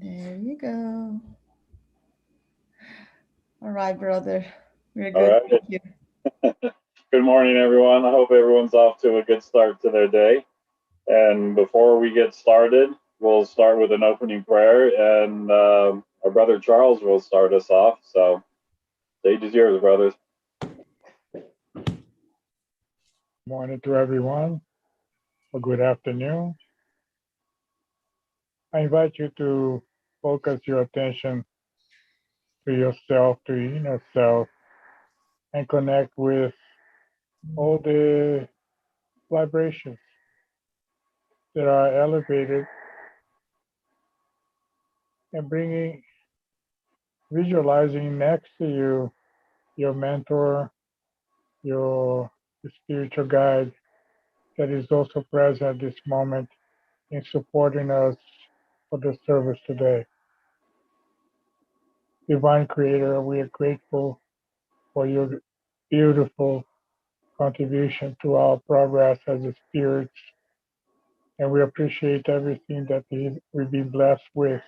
There you go. All right, brother. We're All good. right. Thank you. Good morning, everyone. I hope everyone's off to a good start to their day. And before we get started, we'll start with an opening prayer, and our brother Charles will start us off. So, stage is yours, brothers. Morning to everyone, or good afternoon. I invite you to focus your attention to yourself, to your inner self, and connect with all the vibrations that are elevated and visualizing next to you your mentor, your spiritual guide that is also present at this moment in supporting us for the service today. Divine Creator, we are grateful for your beautiful contribution to our progress as a spirits, and we appreciate everything that we've been blessed with,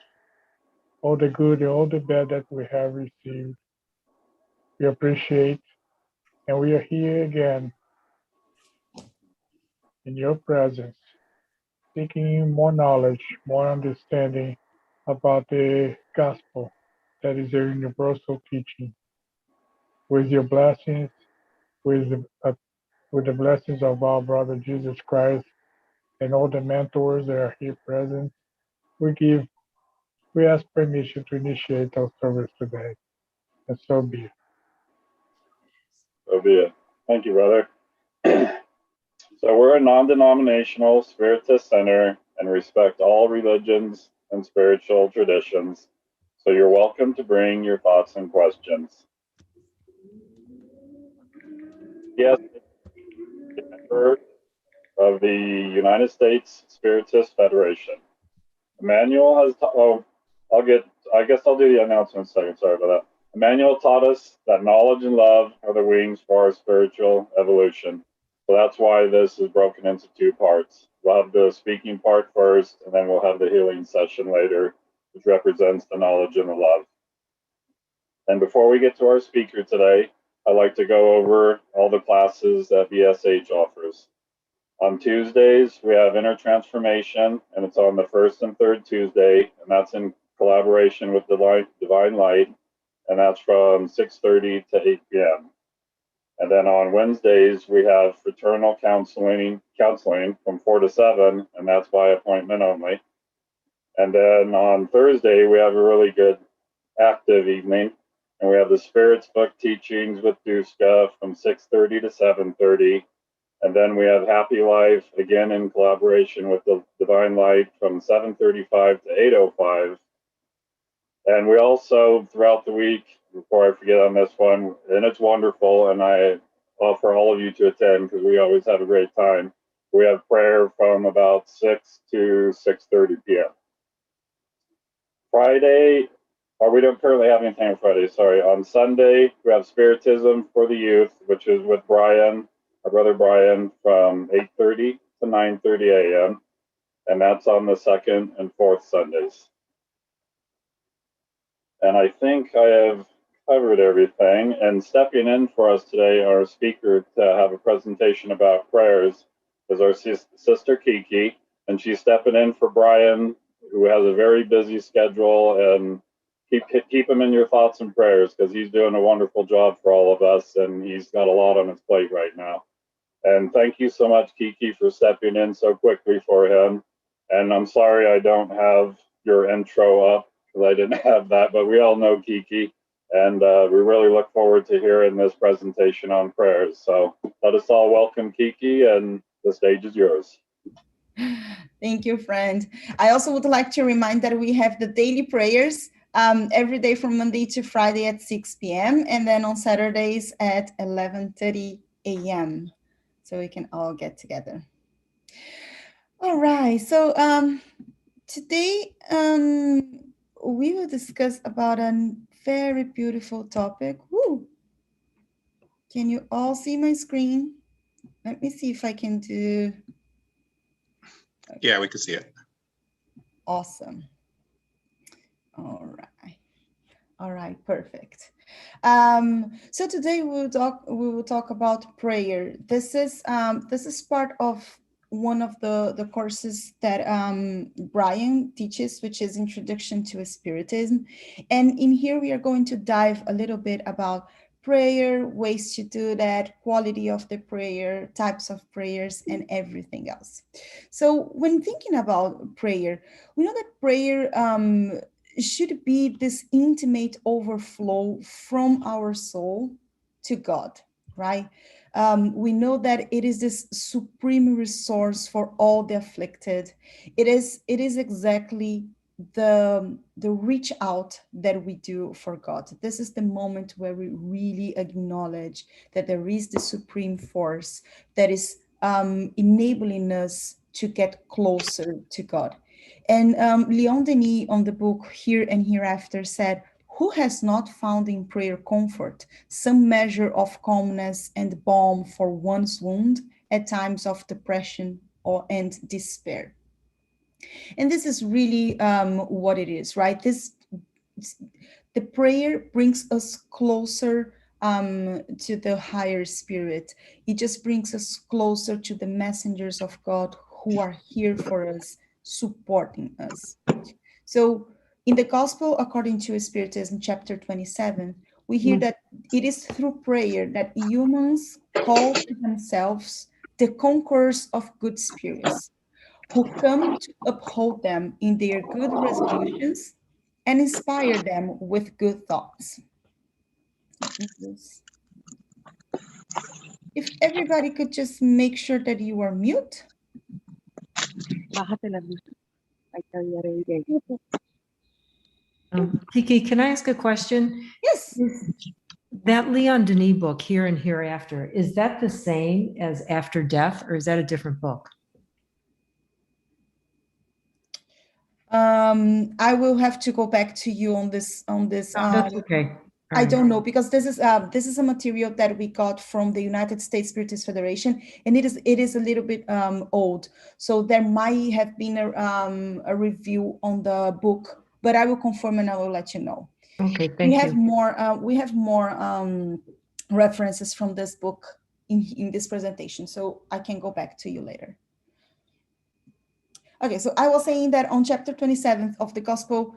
all the good and all the bad that we have received. We appreciate, and we are here again in your presence, seeking more knowledge, more understanding about the gospel that is a universal teaching. With your blessings, with with the blessings of our brother Jesus Christ and all the mentors that are here present, we give we ask permission to initiate our service today. And so be it. So be it. Thank you, brother. So, we're a non denominational Spiritist center and respect all religions and spiritual traditions. So, you're welcome to bring your thoughts and questions. Yes, member of the United States Spiritist Federation. Emmanuel has. I'll get. I guess I'll do the announcement second. Sorry about that. Emmanuel taught us that knowledge and love are the wings for our spiritual evolution. So that's why this is broken into two parts. We'll have the speaking part first, and then we'll have the healing session later, which represents the knowledge and the love. And before we get to our speaker today, I'd like to go over all the classes that BSH offers. On Tuesdays, we have Inner Transformation, and it's on the first and third Tuesday, and that's in collaboration with Divine Light, and that's from 6:30 to 8 p.m. And then on Wednesdays, we have Fraternal Counseling from 4 to 7, and that's by appointment only. And then on Thursday, we have a really good active evening, and we have the Spirits Book Teachings with Duska from 6:30 to 7:30. And then we have Happy Life, again in collaboration with the Divine Light, from 7:35 to 8:05. And we also, throughout the week, before I forget on this one, and it's wonderful, and I offer all of you to attend because we always have a great time. We have prayer from about 6 to 6:30 p.m. Friday, or we don't currently have anything on Friday, sorry. On Sunday, we have Spiritism for the Youth, which is with Brian, our brother Brian, from 8:30 to 9:30 a.m. And that's on the second and fourth Sundays. And I think I have covered everything. And stepping in for us today, our speaker to have a presentation about prayers is our sister Kiki, and she's stepping in for Brian, who has a very busy schedule. And keep him in your thoughts and prayers because he's doing a wonderful job for all of us, and he's got a lot on his plate right now. And thank you so much, Kiki, for stepping in so quickly for him. And I'm sorry I don't have your intro up because I didn't have that, but we all know Kiki. And we really look forward to hearing this presentation on prayers. So let us all welcome Kiki, and the stage is yours. Thank you, friend. I also would like to remind that we have the daily prayers every day from Monday to Friday at 6 p.m. and then on Saturdays at 11:30 a.m. So we can all get together. All right. So today we will discuss about a very beautiful topic. Woo! Can you all see my screen? Let me see if I can do. Yeah, we can see it. Awesome. All right, perfect. So today we will talk about prayer. This is part of one of the courses that Brian teaches, which is Introduction to Spiritism. And in here we are going to dive a little bit about prayer, ways to do that, quality of the prayer, types of prayers, and everything else. So when thinking about prayer, we know that prayer should be this intimate overflow from our soul to God, right? We know that it is this supreme resource for all the afflicted. It is exactly the reach out that we do for God. This is the moment where we really acknowledge that there is the supreme force that is enabling us to get closer to God. And Leon Denis on the book Here and Hereafter said, "Who has not found in prayer comfort, some measure of calmness and balm for one's wound at times of depression and despair?" And this is really what it is, right? The prayer brings us closer to the higher spirit. It just brings us closer to the messengers of God who are here for us, supporting us. So, in the Gospel according to Spiritism, chapter 27, we hear that it is through prayer that humans call to themselves the conquerors of good spirits, who come to uphold them in their good resolutions and inspire them with good thoughts. Let me just, if everybody could just make sure that you are mute. Kiki, can I ask a question? Yes. That Leon Denis book, Here and Hereafter, is that the same as After Death, or is that a different book? I will have to go back to you on this. That's okay. I don't know, because this is a material that we got from the United States Spiritist Federation, and it is a little bit old. So there might have been a review on the book, but I will confirm and I will let you know. Okay, thank you. We have more references from this book in this presentation, so I can go back to you later. Okay, so I was saying that on chapter 27 of the Gospel,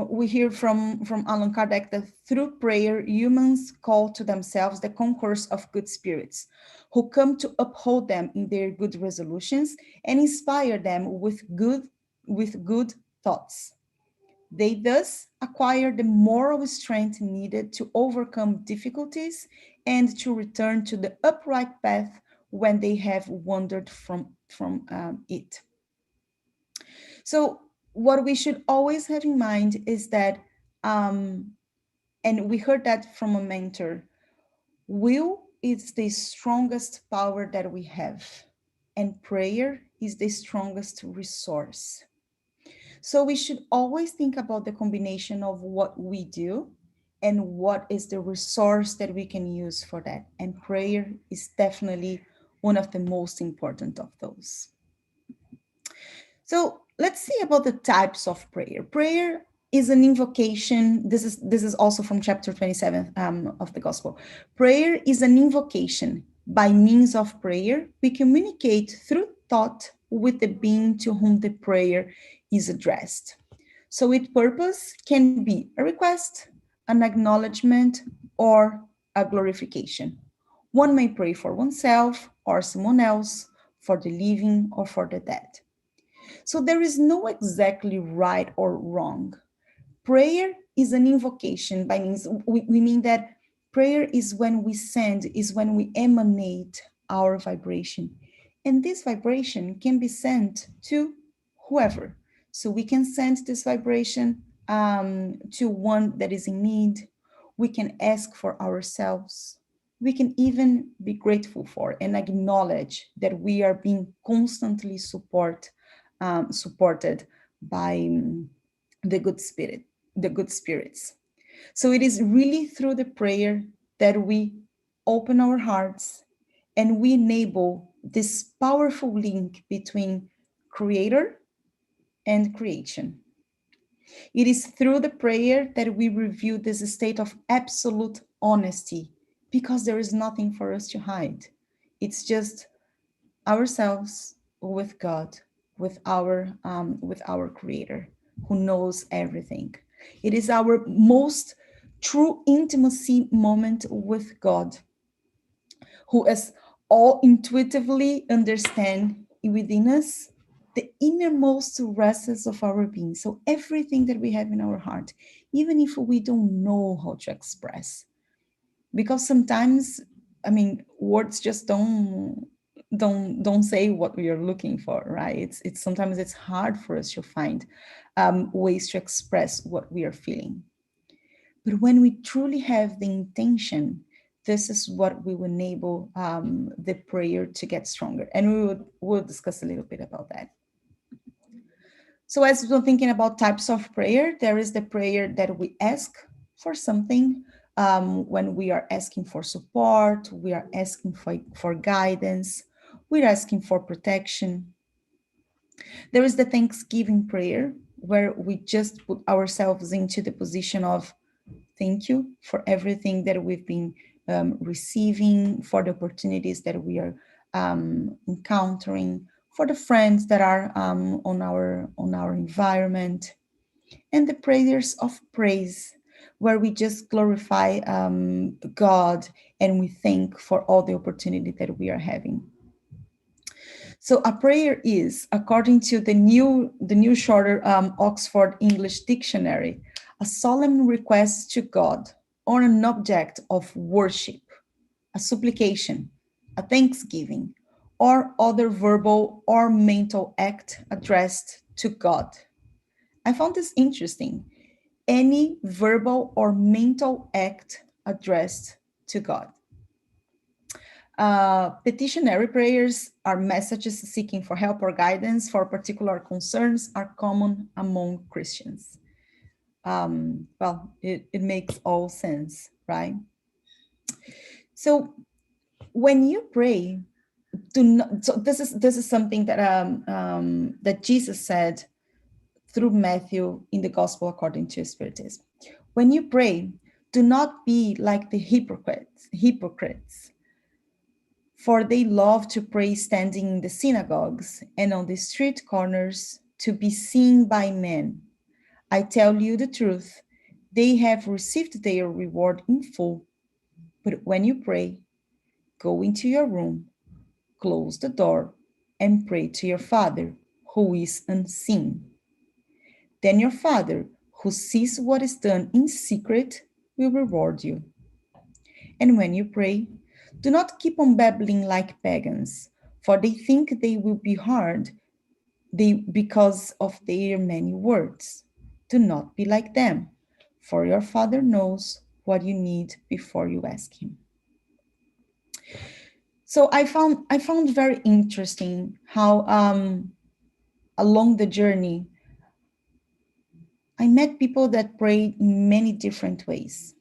we hear from Allan Kardec that through prayer, humans call to themselves the conquerors of good spirits, who come to uphold them in their good resolutions and inspire them with good thoughts. They thus acquire the moral strength needed to overcome difficulties and to return to the upright path when they have wandered from it. So what we should always have in mind is that, and we heard that from a mentor, will is the strongest power that we have, and prayer is the strongest resource. So we should always think about the combination of what we do and what is the resource that we can use for that. And prayer is definitely one of the most important of those. So let's see about the types of prayer. Prayer is an invocation. This is also from chapter 27 of the Gospel. Prayer is an invocation. By means of prayer, we communicate through thought with the being to whom the prayer is addressed. So its purpose can be a request, an acknowledgement, or a glorification. One may pray for oneself or someone else, for the living or for the dead. So there is no exactly right or wrong. Prayer is an invocation. By means, we mean that prayer is when we send, is when we emanate our vibration. And this vibration can be sent to whoever. So we can send this vibration to one that is in need. We can ask for ourselves. We can even be grateful for and acknowledge that we are being constantly supported by the good spirit, the good spirits. So it is really through the prayer that we open our hearts and we enable this powerful link between creator and creation. It is through the prayer that we review this state of absolute honesty, because there is nothing for us to hide. It's just ourselves with God, with our Creator, who knows everything. It is our most true intimacy moment with God, who is all intuitively understand within us the innermost recesses of our being. So everything that we have in our heart, even if we don't know how to express, because sometimes, I mean, words just don't say what we are looking for, right? It's sometimes it's hard for us to find ways to express what we are feeling. But when we truly have the intention, this is what will enable the prayer to get stronger. And we'll discuss a little bit about that. So as we're thinking about types of prayer, there is the prayer that we ask for something. When we are asking for support, we are asking for guidance, we're asking for protection. There is the thanksgiving prayer, where we just put ourselves into the position of thank you for everything that we've been receiving, for the opportunities that we are encountering, for the friends that are on our environment, and the prayers of praise, where we just glorify God and we thank for all the opportunity that we are having. So a prayer is, according to the new shorter Oxford English Dictionary, a solemn request to God or an object of worship, a supplication, a thanksgiving, or other verbal or mental act addressed to God. I found this interesting. Any verbal or mental act addressed to God. Petitionary prayers are messages seeking for help or guidance for particular concerns, are common among Christians. Well, it makes all sense, right? So when you pray, do not. So this is something that that Jesus said through Matthew in the Gospel according to Spiritism. When you pray, do not be like the hypocrites, for they love to pray standing in the synagogues and on the street corners to be seen by men. I tell you the truth, they have received their reward in full. But when you pray, go into your room, close the door, and pray to your Father who is unseen. Then your Father, who sees what is done in secret, will reward you. And when you pray, do not keep on babbling like pagans, for they think they will be heard because of their many words. Do not be like them, for your Father knows what you need before you ask him. So I found very interesting how along the journey I met people that pray in many different ways.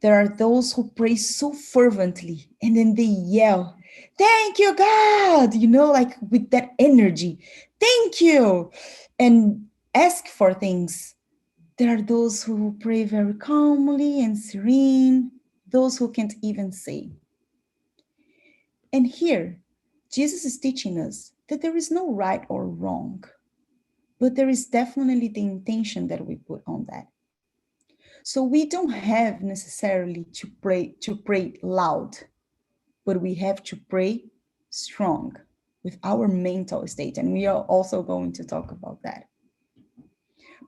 There are those who pray so fervently and then they yell, "Thank you, God," like with that energy. "Thank you," and ask for things. There are those who pray very calmly and serene, those who can't even say. And here, Jesus is teaching us that there is no right or wrong, but there is definitely the intention that we put on that. So we don't have necessarily to pray loud, but we have to pray strong with our mental state. And we are also going to talk about that.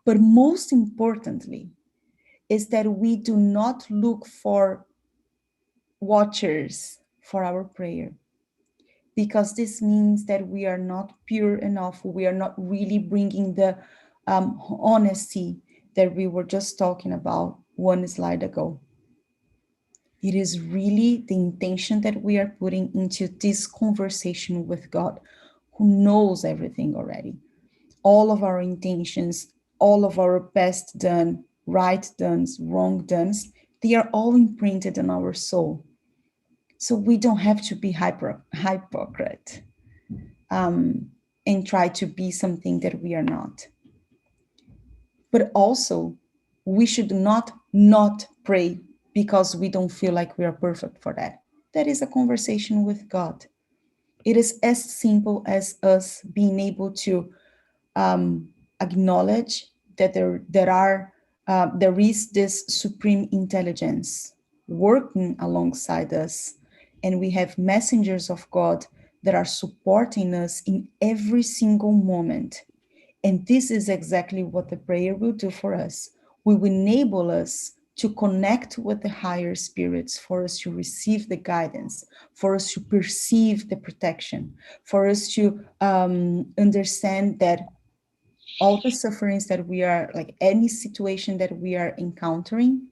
But most importantly is that we do not look for watchers for our prayer, because this means that we are not pure enough. We are not really bringing the honesty that we were just talking about one slide ago. It is really the intention that we are putting into this conversation with God, who knows everything already. All of our intentions, all of our best done, right dones, wrong dones, they are all imprinted on our soul. So we don't have to be hypocrite and try to be something that we are not. But also, we should not pray because we don't feel like we are perfect for that. That is a conversation with God. It is as simple as us being able to acknowledge that there is this supreme intelligence working alongside us, and we have messengers of God that are supporting us in every single moment. And this is exactly what the prayer will do for us. We will enable us to connect with the higher spirits, for us to receive the guidance, for us to perceive the protection, for us to understand that all the sufferings that we are, like any situation that we are encountering,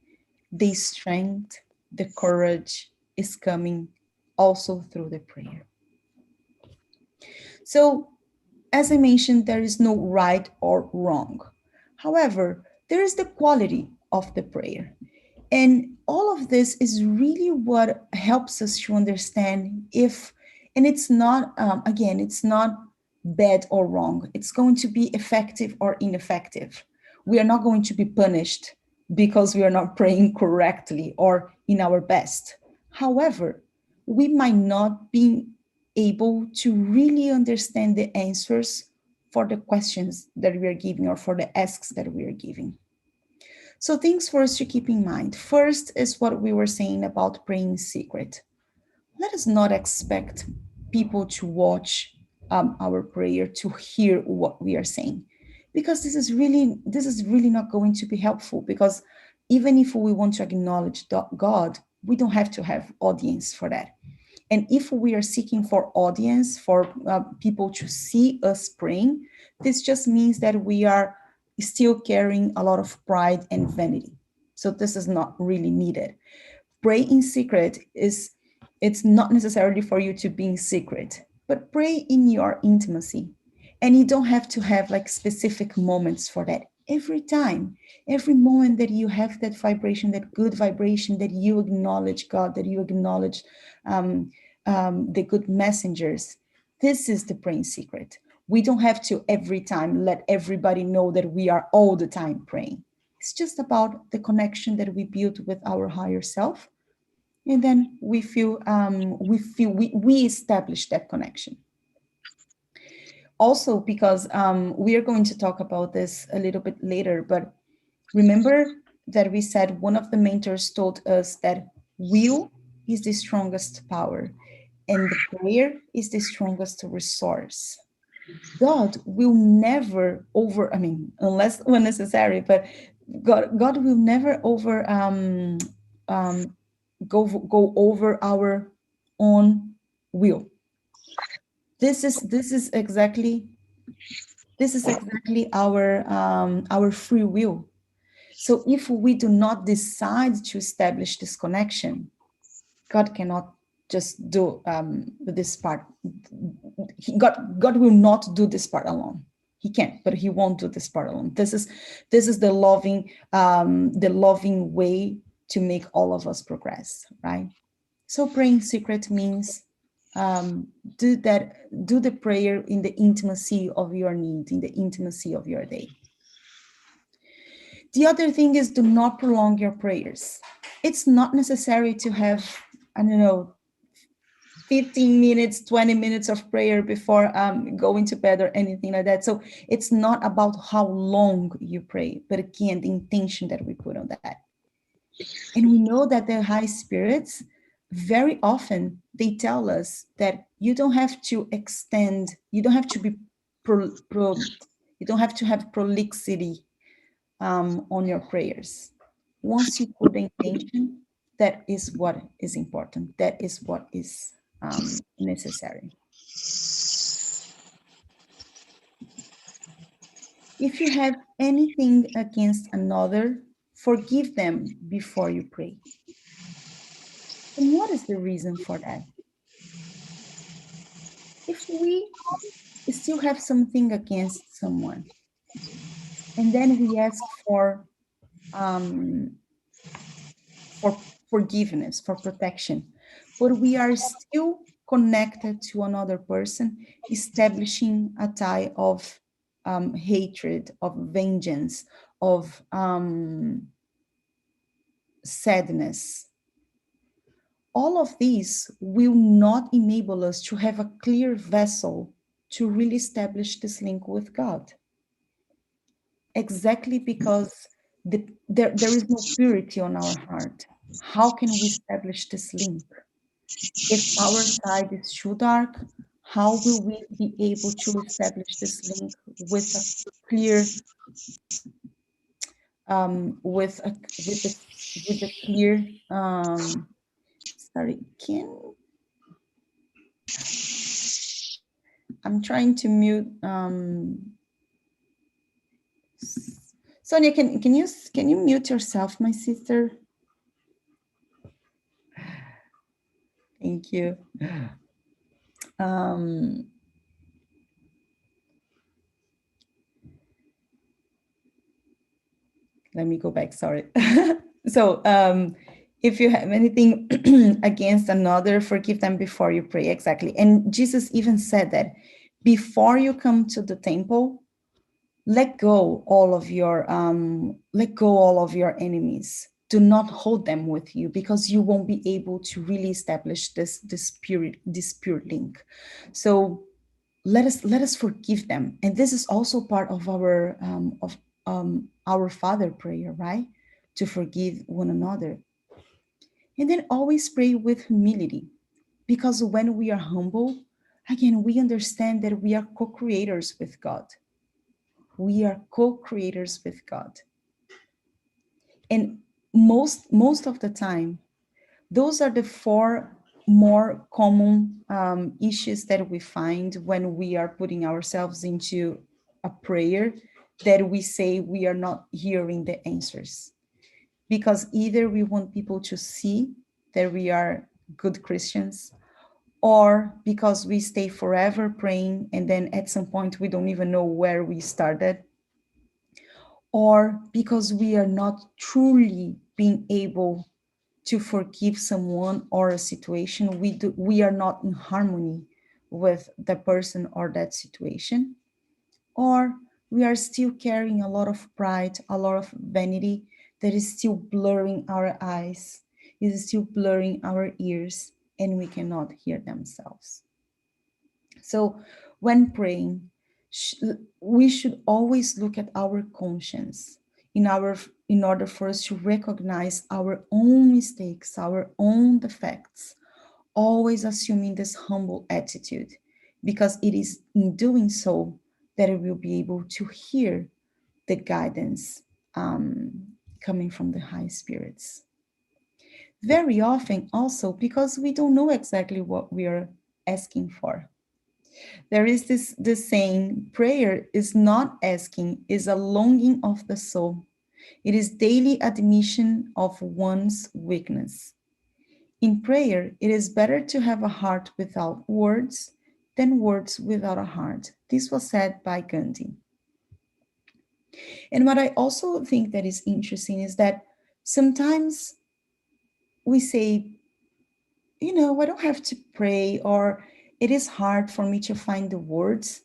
the strength, the courage is coming also through the prayer. So, as I mentioned, there is no right or wrong. However, there is the quality of the prayer. And all of this is really what helps us to understand if, and it's not, again, it's not bad or wrong. It's going to be effective or ineffective. We are not going to be punished because we are not praying correctly or in our best. However, we might not be able to really understand the answers for the questions that we are giving or for the asks that we are giving. So, things for us to keep in mind. First is what we were saying about praying in secret. Let us not expect people to watch our prayer to hear what we are saying, because this is really not going to be helpful. Because even if we want to acknowledge God, we don't have to have audience for that. And if we are seeking for audience, for people to see us praying, this just means that we are still carrying a lot of pride and vanity. So this is not really needed. Pray in secret is, it's not necessarily for you to be in secret, but pray in your intimacy. And you don't have to have like specific moments for that. Every time, every moment that you have that vibration, that good vibration, that you acknowledge God, that you acknowledge the good messengers, this is the praying secret. We don't have to every time let everybody know that we are all the time praying. It's just about the connection that we build with our higher self, and then we establish that connection. Also, because we are going to talk about this a little bit later, but remember that we said one of the mentors told us that will is the strongest power, and the prayer is the strongest resource. God will never over, I mean, unless when necessary, but God will never over um, go over our own will. This is exactly our free will. So if we do not decide to establish this connection, God cannot just do this part. God will not do this part alone. He can, but he won't do this part alone. This is the loving way to make all of us progress, right? So praying secret means do the prayer in the intimacy of your need, in the intimacy of your day. The other thing is, do not prolong your prayers. It's not necessary to have, I don't know, 15 minutes, 20 minutes of prayer before going to bed or anything like that. So it's not about how long you pray, but again, the intention that we put on that. And we know that the high spirits, very often, they tell us that you don't have to extend, you don't have to be you don't have to have prolixity on your prayers. Once you put the intention, that is what is important. That is what is necessary. If you have anything against another, forgive them before you pray. And what is the reason for that? If we still have something against someone, and then we ask um, for forgiveness, for protection, but we are still connected to another person, establishing a tie of hatred, of vengeance, of sadness. All of these will not enable us to have a clear vessel to really establish this link with God. Exactly because there is no purity on our heart. How can we establish this link? If our side is too dark, how will we be able to establish this link with a clear, with a clear, sorry, I'm trying to mute, Sonia, can you mute yourself, my sister? Thank you. Let me go back, sorry. So if you have anything against another, forgive them before you pray. Exactly. And Jesus even said that before you come to the temple, let go all of your enemies. Do not hold them with you, because you won't be able to really establish this pure link. So let us forgive them. And this is also part of our Father prayer, right? To forgive one another. And then always pray with humility, because when we are humble, again, we understand that we are co-creators with God. We are co-creators with God. And most of the time, those are the four more common issues that we find when we are putting ourselves into a prayer, that we say we are not hearing the answers. Because either we want people to see that we are good Christians, or because we stay forever praying and then at some point we don't even know where we started, or because we are not truly being able to forgive someone or a situation. We are not in harmony with the person or that situation, or we are still carrying a lot of pride, a lot of vanity that is still blurring our eyes, is still blurring our ears, and we cannot hear themselves. So when praying, we should always look at our conscience in order for us to recognize our own mistakes, our own defects, always assuming this humble attitude, because it is in doing so that we will be able to hear the guidance coming from the high spirits. Very often also because we don't know exactly what we are asking for. There is this saying, prayer is not asking, is a longing of the soul. It is daily admission of one's weakness. In prayer, it is better to have a heart without words than words without a heart. This was said by Gandhi. And what I also think that is interesting is that sometimes we say, I don't have to pray, or it is hard for me to find the words.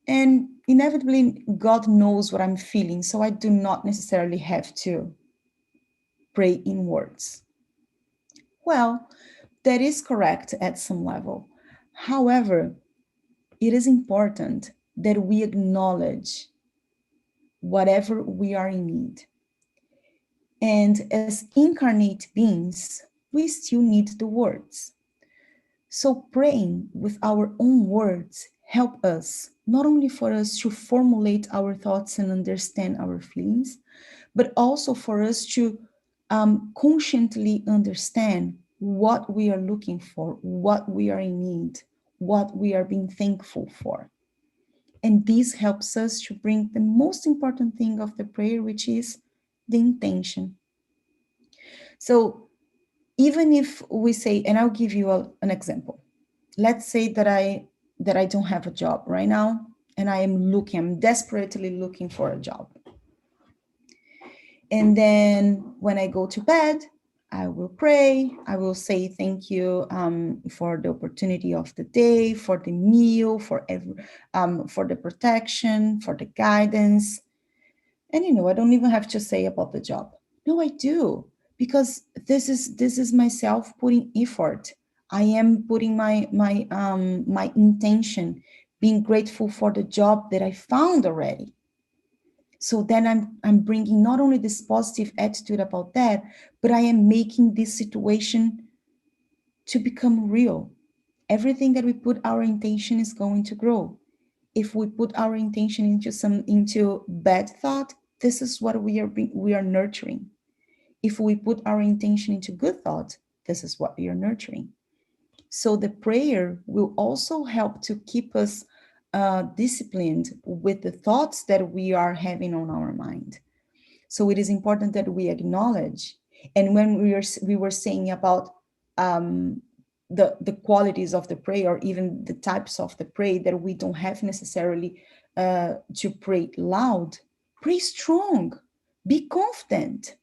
And inevitably, God knows what I'm feeling, so I do not necessarily have to pray in words. Well, that is correct at some level. However, it is important that we acknowledge whatever we are in need. And as incarnate beings, we still need the words. So praying with our own words help us, not only for us to formulate our thoughts and understand our feelings, but also for us to consciently understand what we are looking for, what we are in need, what we are being thankful for. And this helps us to bring the most important thing of the prayer, which is the intention. So even if we say, and I'll give you an example. Let's say that I don't have a job right now, and I'm desperately looking for a job. And then when I go to bed, I will pray. I will say thank you for the opportunity of the day, for the meal, for the protection, for the guidance. And I don't even have to say about the job. No, I do, because this is myself putting effort. I am putting my intention, being grateful for the job that I found already. So then I'm bringing not only this positive attitude about that, but I am making this situation to become real. Everything that we put our intention is going to grow. If we put our intention into bad thought, this is what we are nurturing. If we put our intention into good thought, this is what we are nurturing. So the prayer will also help to keep us disciplined with the thoughts that we are having on our mind. So it is important that we acknowledge. And when we were saying about um, the qualities of the prayer, or even the types of the prayer, that we don't have necessarily to pray loud, pray strong, be confident,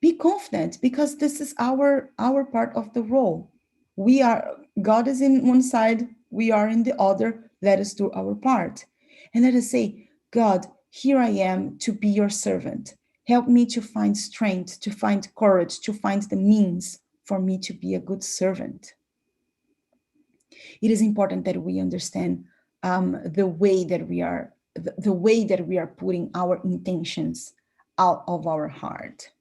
because this is our part of the role. We are, God is in one side, we are in the other. Let us do our part, and let us say, God, here I am to be your servant. Help me to find strength, to find courage, to find the means for me to be a good servant. It is important that we understand the way that we are, the way that we are putting our intentions out of our heart.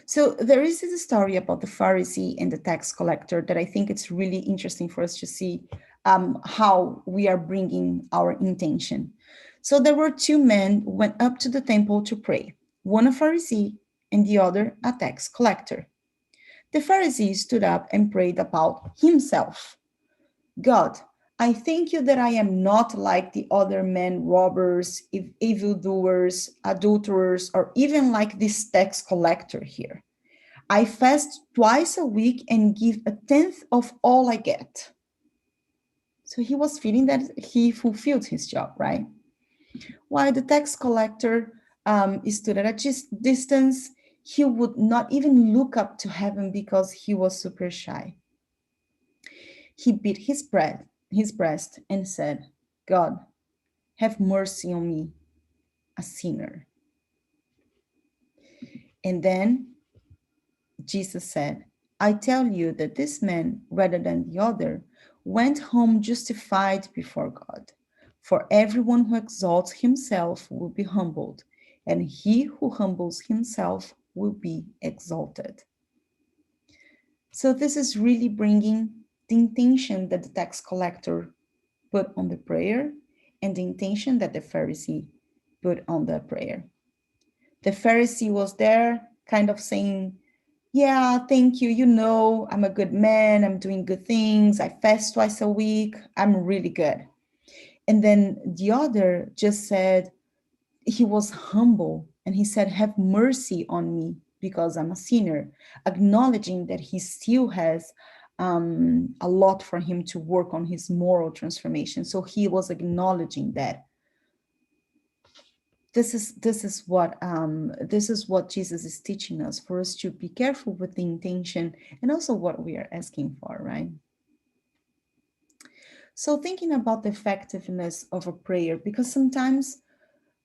So there is this story about the Pharisee and the tax collector that I think it's really interesting for us to see how we are bringing our intention. So there were two men who went up to the temple to pray, one a Pharisee and the other a tax collector. The Pharisee stood up and prayed about himself. God, I thank you that I am not like the other men, robbers, evildoers, adulterers, or even like this tax collector here. I fast twice a week and give a tenth of all I get. So he was feeling that he fulfilled his job, right? While the tax collector stood at a distance, he would not even look up to heaven because he was super shy. He beat his breast and said, God, have mercy on me, a sinner. And then Jesus said, I tell you that this man, rather than the other, went home justified before God. For everyone who exalts himself will be humbled, and he who humbles himself will be exalted. So, this is really bringing the intention that the tax collector put on the prayer and the intention that the Pharisee put on the prayer. The Pharisee was there kind of saying, yeah, thank you. I'm a good man. I'm doing good things. I fast twice a week. I'm really good. And then the other just said, he was humble and he said, have mercy on me because I'm a sinner, acknowledging that he still has a lot for him to work on his moral transformation. So he was acknowledging that. This is what Jesus is teaching us, for us to be careful with the intention and also what we are asking for, right? So thinking about the effectiveness of a prayer, because sometimes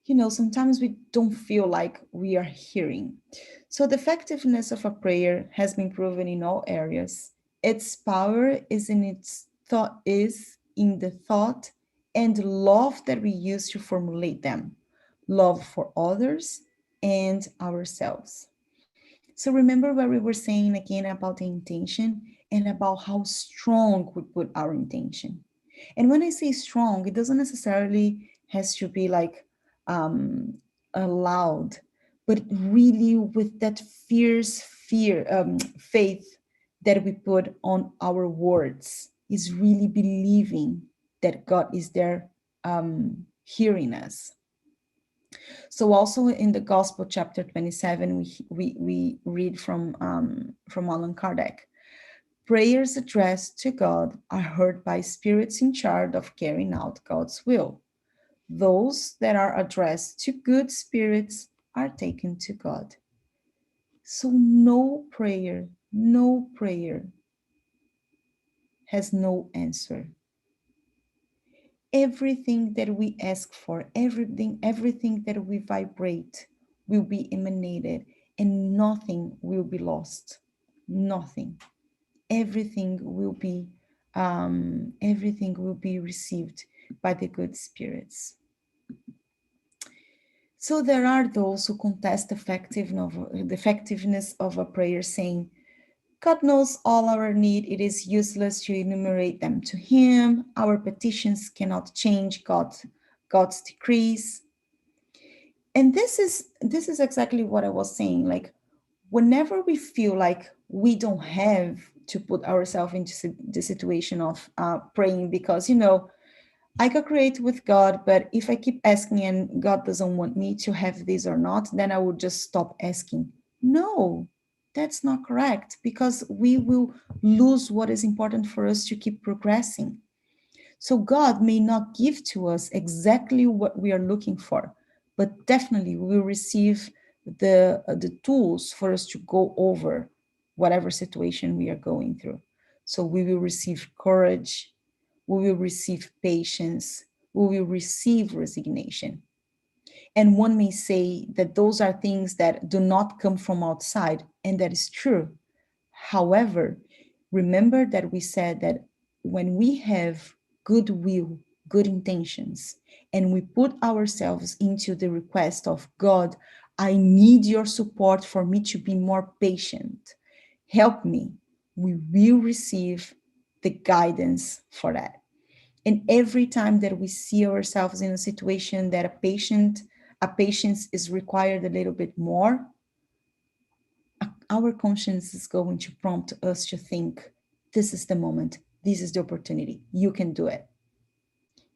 we don't feel like we are hearing. So the effectiveness of a prayer has been proven in all areas. Its power is in the thought and love that we use to formulate them. Love for others and ourselves. So remember what we were saying again about the intention and about how strong we put our intention. And when I say strong, it doesn't necessarily has to be like um, loud, but really with that fierce faith that we put on our words, is really believing that God is there hearing us. So also in the Gospel, chapter 27, we read from Allan Kardec. Prayers addressed to God are heard by spirits in charge of carrying out God's will. Those that are addressed to good spirits are taken to God. So no prayer has no answer. everything that we ask for, everything that we vibrate will be emanated, and nothing will be lost. Nothing. Everything will be received by the good spirits. So there are those who contest the effectiveness of a prayer, saying, God knows all our need. It is useless to enumerate them to him. Our petitions cannot change God's decrees. And this is exactly what I was saying. Like, whenever we feel like we don't have to put ourselves into the situation of praying, because, I co-create with God, but if I keep asking and God doesn't want me to have this or not, then I would just stop asking. No, that's not correct, because we will lose what is important for us to keep progressing. So God may not give to us exactly what we are looking for, but definitely we will receive the tools for us to go over whatever situation we are going through. So we will receive courage, we will receive patience, we will receive resignation. And one may say that those are things that do not come from outside, and that is true. However, remember that we said that when we have goodwill, good intentions, and we put ourselves into the request of God, I need your support for me to be more patient. Help me. We will receive the guidance for that. And every time that we see ourselves in a situation that a patience is required a little bit more, our conscience is going to prompt us to think, this is the moment, this is the opportunity, you can do it.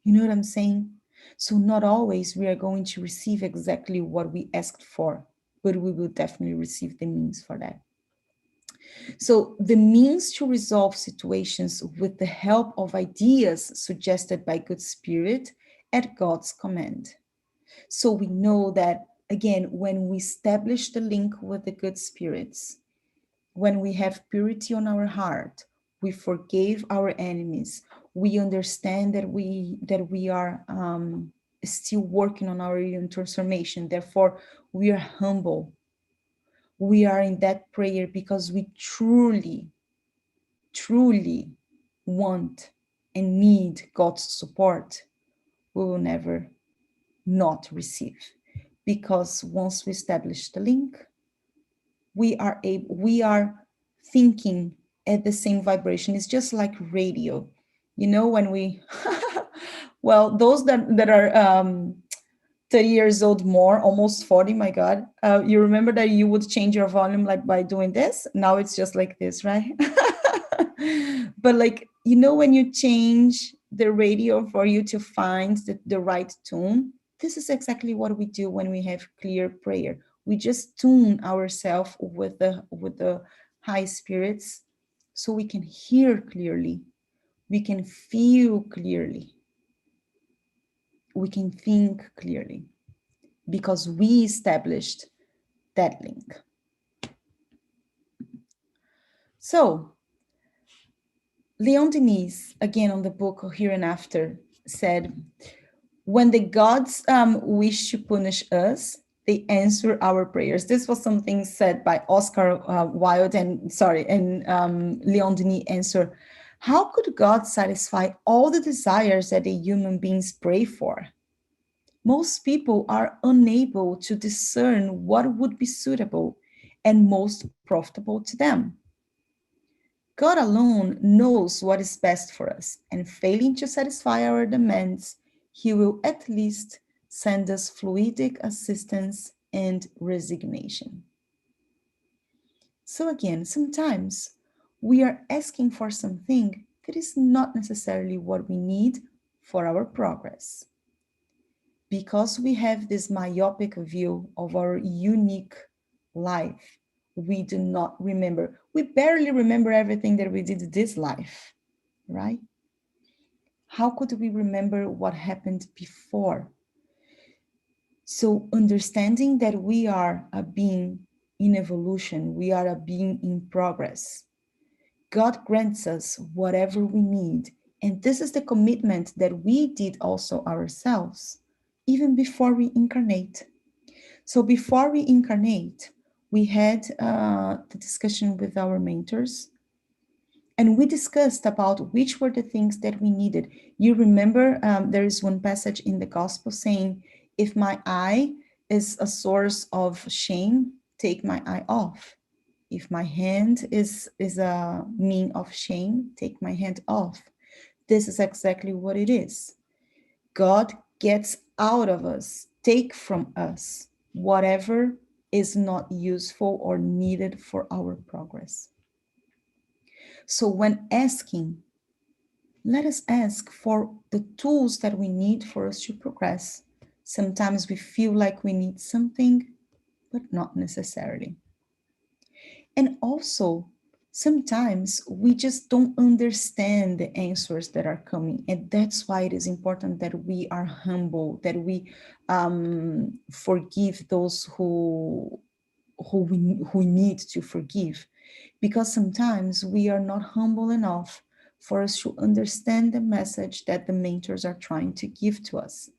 You know what I'm saying? So not always we are going to receive exactly what we asked for, but we will definitely receive the means for that. So the means to resolve situations with the help of ideas suggested by good spirit at God's command. So we know that, again, when we establish the link with the good spirits, when we have purity on our heart, we forgave our enemies, we understand that we are still working on our own transformation. Therefore, we are humble. We are in that prayer because we truly want and need God's support. We will never not receive, because once we establish the link, we are thinking at the same vibration. It's just like radio, when we well, those that are 30 years old, more almost 40, my God, you remember that you would change your volume like by doing this. Now it's just like this, right? But like, when you change the radio for you to find the right tune, this is exactly what we do when we have clear prayer. We just tune ourselves with the high spirits, so we can hear clearly, we can feel clearly, we can think clearly, because we established that link. So Leon Denis, again on the book Here and After, said, when the gods wish to punish us, they answer our prayers. This was something said by Oscar Wilde, and Leon Denis answer, how could God satisfy all the desires that the human beings pray for? Most people are unable to discern what would be suitable and most profitable to them. God alone knows what is best for us, and failing to satisfy our demands, He will at least send us fluidic assistance and resignation. So again, sometimes we are asking for something that is not necessarily what we need for our progress. Because we have this myopic view of our unique life, we do not remember. We barely remember everything that we did this life, right? How could we remember what happened before? So understanding that we are a being in evolution, we are a being in progress. God grants us whatever we need And this is the commitment that we did also ourselves, even before we incarnate. So before we incarnate, we had the discussion with our mentors, and we discussed about which were the things that we needed. You remember there is one passage in the gospel saying, if my eye is a source of shame, take my eye off. If my hand is a mean of shame, take my hand off. This is exactly what it is. God gets out of us, take from us whatever is not useful or needed for our progress. So when asking, let us ask for the tools that we need for us to progress. Sometimes we feel like we need something, but not necessarily. And also, sometimes we just don't understand the answers that are coming. And that's why it is important that we are humble, that we forgive those who we need to forgive. Because sometimes we are not humble enough for us to understand the message that the mentors are trying to give to us.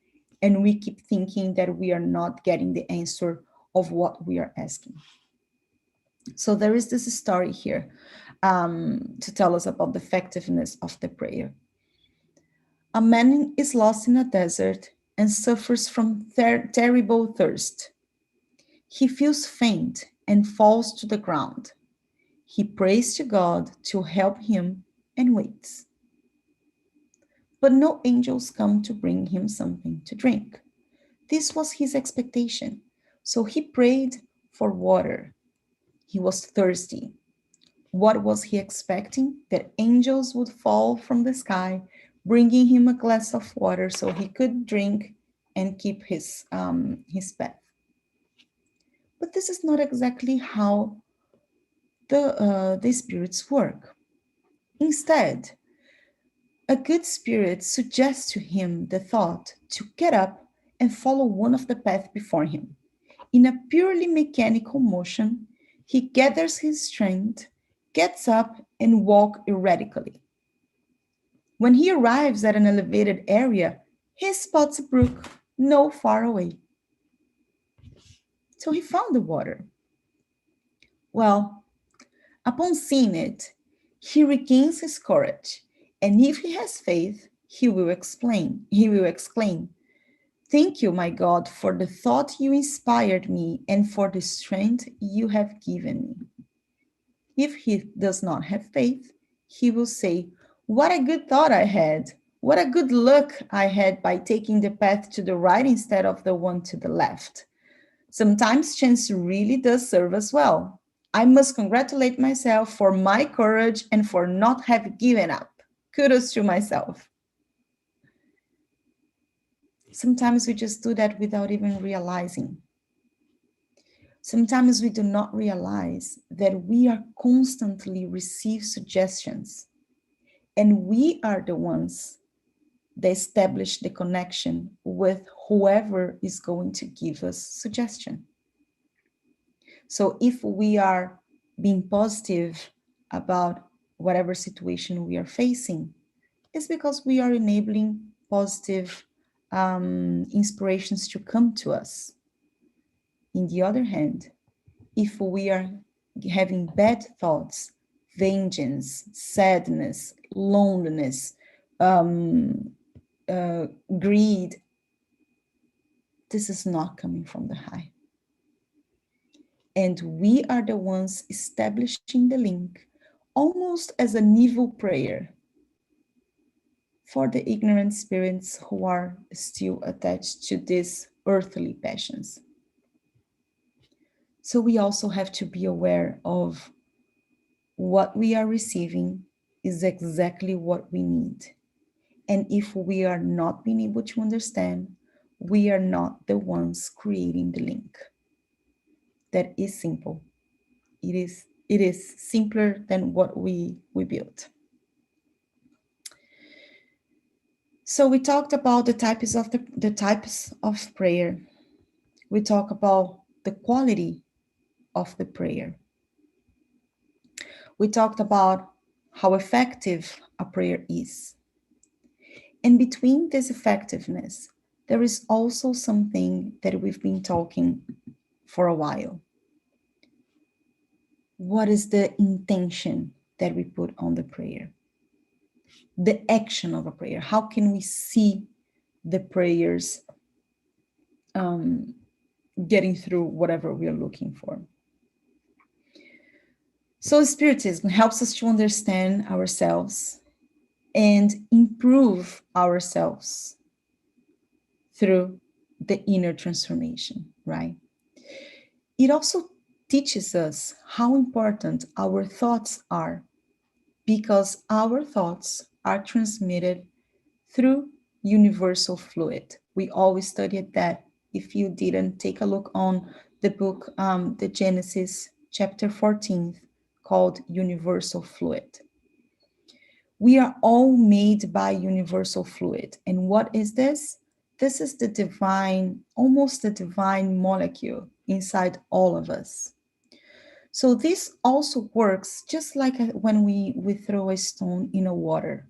And we keep thinking that we are not getting the answer of what we are asking. So there is this story here to tell us about the effectiveness of the prayer. A man is lost in a desert and suffers from terrible thirst. He feels faint and falls to the ground. He prays to God to help him and waits. But no angels come to bring him something to drink. This was his expectation. So he prayed for water. He was thirsty. What was he expecting? That angels would fall from the sky, bringing him a glass of water so he could drink and keep his path. But this is not exactly how the spirits work. Instead, a good spirit suggests to him the thought to get up and follow one of the paths before him. In a purely mechanical motion, he gathers his strength, gets up, and walks erratically. When he arrives at an elevated area, he spots a brook no far away. So he found the water. Well, upon seeing it, he regains his courage, and if he has faith, he will exclaim, "Thank you, my God, for the thought you inspired me and for the strength you have given me." If he does not have faith, he will say, "What a good thought I had. What a good luck I had by taking the path to the right instead of the one to the left. Sometimes chance really does serve us well. I must congratulate myself for my courage and for not having given up. Kudos to myself." Sometimes we just do that without even realizing. Sometimes we do not realize that we are constantly receive suggestions, and we are the ones that establish the connection with whoever is going to give us suggestion. So if we are being positive about whatever situation we are facing, it's because we are enabling positive inspirations to come to us. In the other hand, if we are having bad thoughts, vengeance, sadness, loneliness, greed, this is not coming from the high. And we are the ones establishing the link, almost as an evil prayer for the ignorant spirits who are still attached to these earthly passions. So we also have to be aware of what we are receiving is exactly what we need. And if we are not being able to understand, we are not the ones creating the link. That is simple. It is simpler than what we built. So we talked about the types of prayer. We talk about the quality of the prayer. We talked about how effective a prayer is. And between this effectiveness, there is also something that we've been talking for a while. What is the intention that we put on the prayer? The action of a prayer. How can we see the prayers getting through whatever we are looking for? So Spiritism helps us to understand ourselves and improve ourselves through the inner transformation, right? It also teaches us how important our thoughts are, because our thoughts are transmitted through universal fluid. We always studied that. If you didn't, take a look on the book, the Genesis chapter 14, called Universal Fluid. We are all made by universal fluid. And what is this? This is the divine, almost the divine molecule inside all of us. So this also works just like when we throw a stone in a water.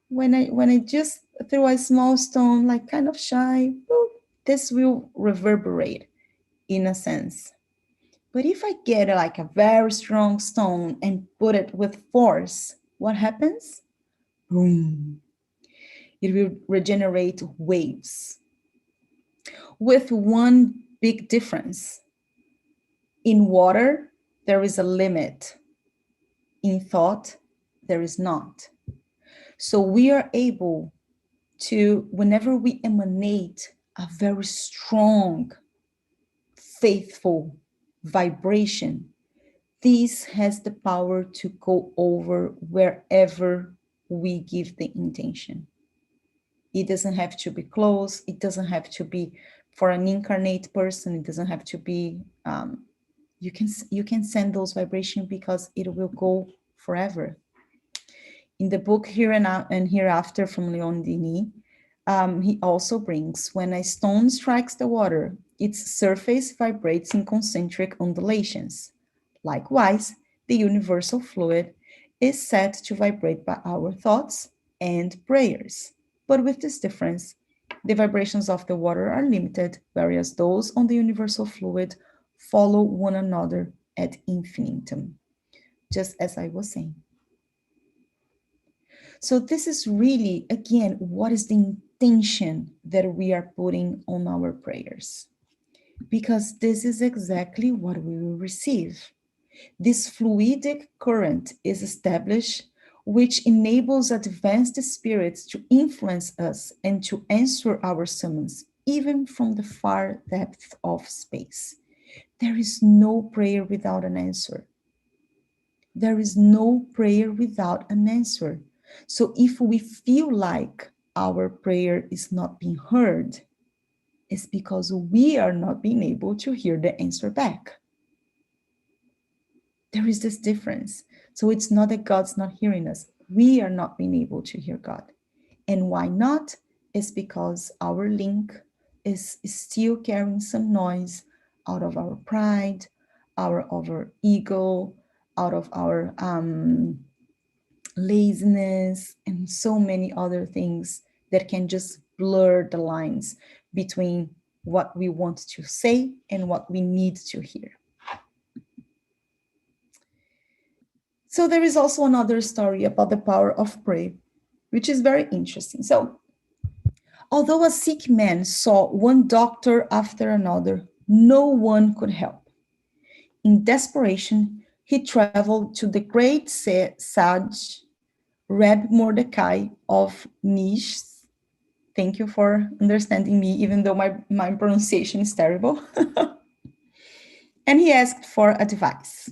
When I just throw a small stone, like kind of shy, boop, this will reverberate in a sense. But if I get like a very strong stone and put it with force, what happens? Boom. It will regenerate waves. With one big difference. In water, there is a limit. In thought, there is not. So we are able to, whenever we emanate a very strong, faithful vibration, this has the power to go over wherever we give the intention. It doesn't have to be close. It doesn't have to be for an incarnate person. It doesn't have to be, you can send those vibrations because it will go forever. In the book Here and Hereafter from Leon Denis, he also brings, when a stone strikes the water, its surface vibrates in concentric undulations. Likewise, the universal fluid is said to vibrate by our thoughts and prayers. But with this difference, the vibrations of the water are limited, whereas those on the universal fluid follow one another ad infinitum, just as I was saying. So this is really, again, what is the intention that we are putting on our prayers? Because this is exactly what we will receive. This fluidic current is established, which enables advanced spirits to influence us and to answer our summons, even from the far depth of space. There is no prayer without an answer. There is no prayer without an answer. So if we feel like our prayer is not being heard, it's because we are not being able to hear the answer back. There is this difference. So it's not that God's not hearing us. We are not being able to hear God. And why not? It's because our link is still carrying some noise out of our pride, out of our ego, out of our laziness, and so many other things that can just blur the lines between what we want to say and what we need to hear. So there is also another story about the power of prayer, which is very interesting. So although a sick man saw one doctor after another, no one could help. In desperation, he traveled to the great sage Reb Mordecai of Nish. Thank you for understanding me, even though my pronunciation is terrible. And he asked for advice.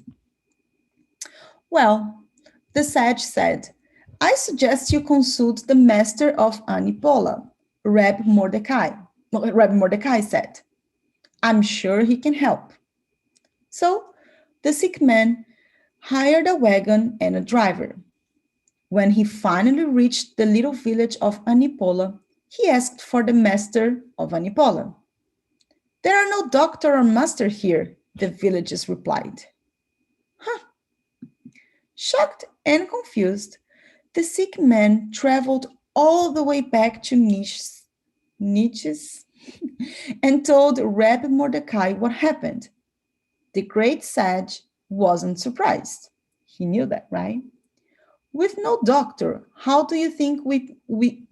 Well, the sage said, I suggest you consult the master of Anipola, Reb Mordecai. Reb Mordecai said, I'm sure he can help. So the sick man hired a wagon and a driver. When he finally reached the little village of Anipola, he asked for the master of Anipola. There are no doctor or master here, the villagers replied. Shocked and confused, the sick man traveled all the way back to Nietzsche's and told Reb Mordecai what happened. The great sage wasn't surprised. He knew that, right? With no doctor, how do you think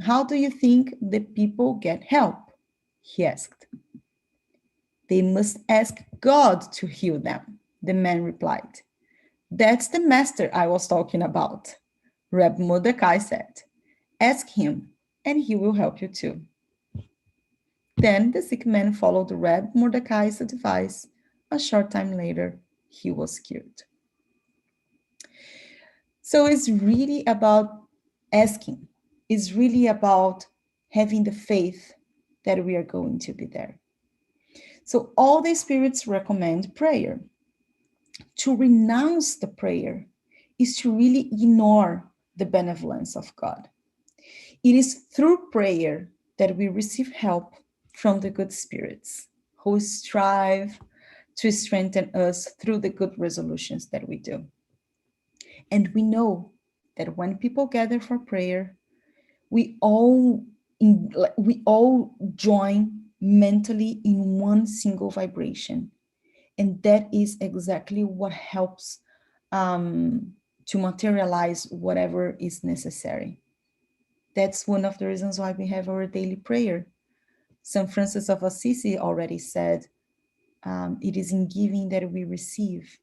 how do you think the people get help? He asked. They must ask God to heal them, the man replied. That's the master I was talking about, Reb Mordecai said. Ask him, and he will help you too. Then the sick man followed Reb Mordecai's advice. A short time later, he was cured. So it's really about asking. It's really about having the faith that we are going to be there. So all the spirits recommend prayer. To renounce the prayer is to really ignore the benevolence of God. It is through prayer that we receive help from the good spirits who strive to strengthen us through the good resolutions that we do. And we know that when people gather for prayer, we all join mentally in one single vibration, and that is exactly what helps to materialize whatever is necessary. That's one of the reasons why we have our daily prayer. St. Francis of Assisi already said, it is in giving that we receive.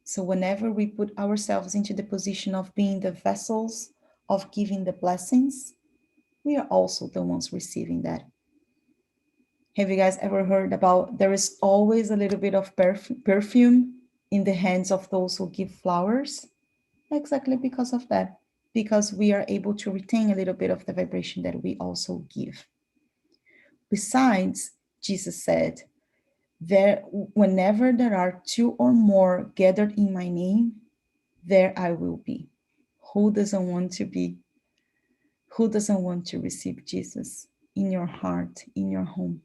So whenever we put ourselves into the position of being the vessels of giving the blessings, we are also the ones receiving that. Have you guys ever heard about there is always a little bit of perfume in the hands of those who give flowers? Exactly because of that, because we are able to retain a little bit of the vibration that we also give. Besides, Jesus said, whenever there are two or more gathered in my name, there I will be. Who doesn't want to be? Who doesn't want to receive Jesus in your heart, in your home?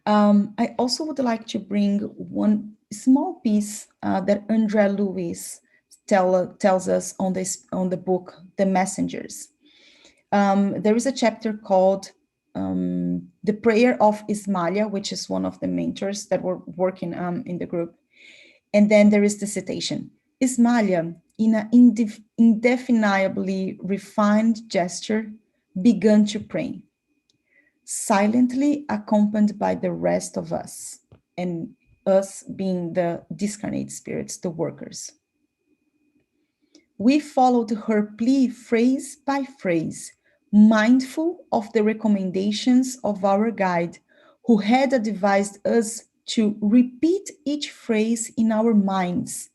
I also would like to bring one small piece that Andrea Lewis tells us on the book, The Messengers. There is a chapter called The Prayer of Ismalia, which is one of the mentors that were working in the group. And then there is the citation. Ismalia, in an indefinably refined gesture, began to pray, silently accompanied by the rest of us, and us being the discarnate spirits, the workers. We followed her plea phrase by phrase, mindful of the recommendations of our guide, who had advised us to repeat each phrase in our minds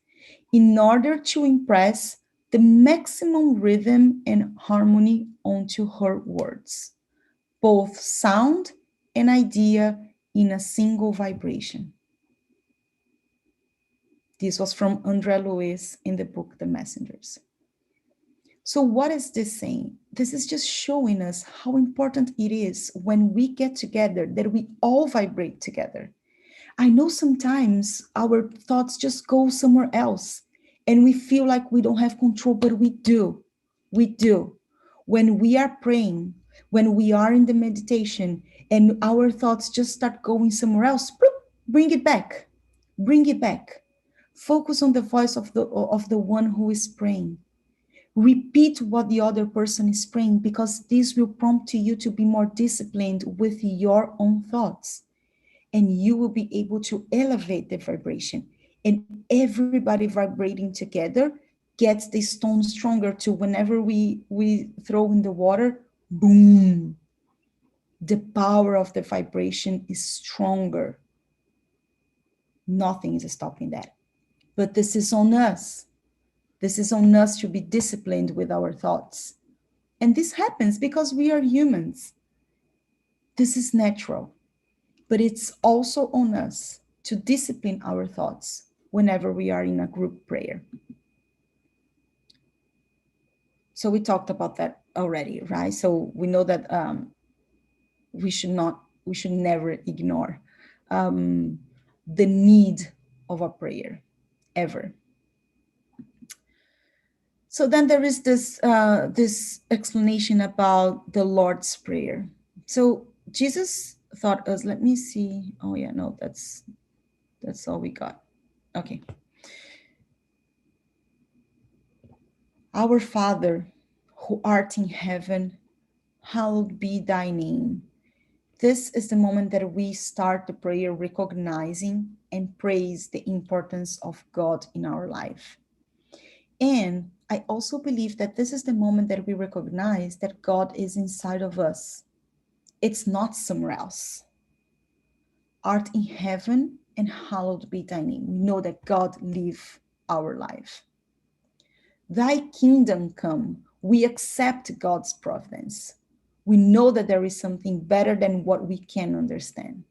in order to impress the maximum rhythm and harmony onto her words, both sound and idea in a single vibration. This was from Andrea Lewis in the book, The Messengers. So what is this saying? This is just showing us how important it is when we get together, that we all vibrate together. I know sometimes our thoughts just go somewhere else and we feel like we don't have control, but we do. We do. When we are praying, when we are in the meditation and our thoughts just start going somewhere else, bring it back. Bring it back. Focus on the voice of the one who is praying. Repeat what the other person is praying, because this will prompt you to be more disciplined with your own thoughts. And you will be able to elevate the vibration. And everybody vibrating together gets the stone stronger too. Whenever we throw in the water, boom, the power of the vibration is stronger. Nothing is stopping that. But this is on us. This is on us to be disciplined with our thoughts. And this happens because we are humans. This is natural. But it's also on us to discipline our thoughts whenever we are in a group prayer. So we talked about that already, right? So we know that we should never ignore the need of a prayer, ever. So then there is this explanation about the Lord's Prayer. So Jesus taught us, let me see. Oh yeah, no, that's all we got. Okay. Our Father, who art in heaven, hallowed be thy name. This is the moment that we start the prayer recognizing and praise the importance of God in our life. And I also believe that this is the moment that we recognize that God is inside of us. It's not somewhere else. Art in heaven and hallowed be thy name. We know that God lives our life. Thy kingdom come. We accept God's providence. We know that there is something better than what we can understand.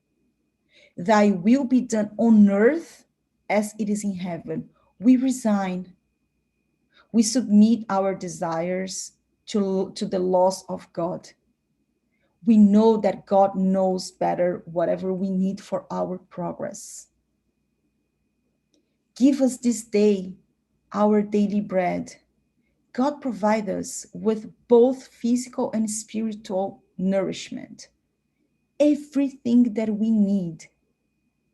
Thy will be done on earth as it is in heaven. We resign. We submit our desires to the laws of God. We know that God knows better whatever we need for our progress. Give us this day our daily bread. God provides us with both physical and spiritual nourishment. Everything that we need,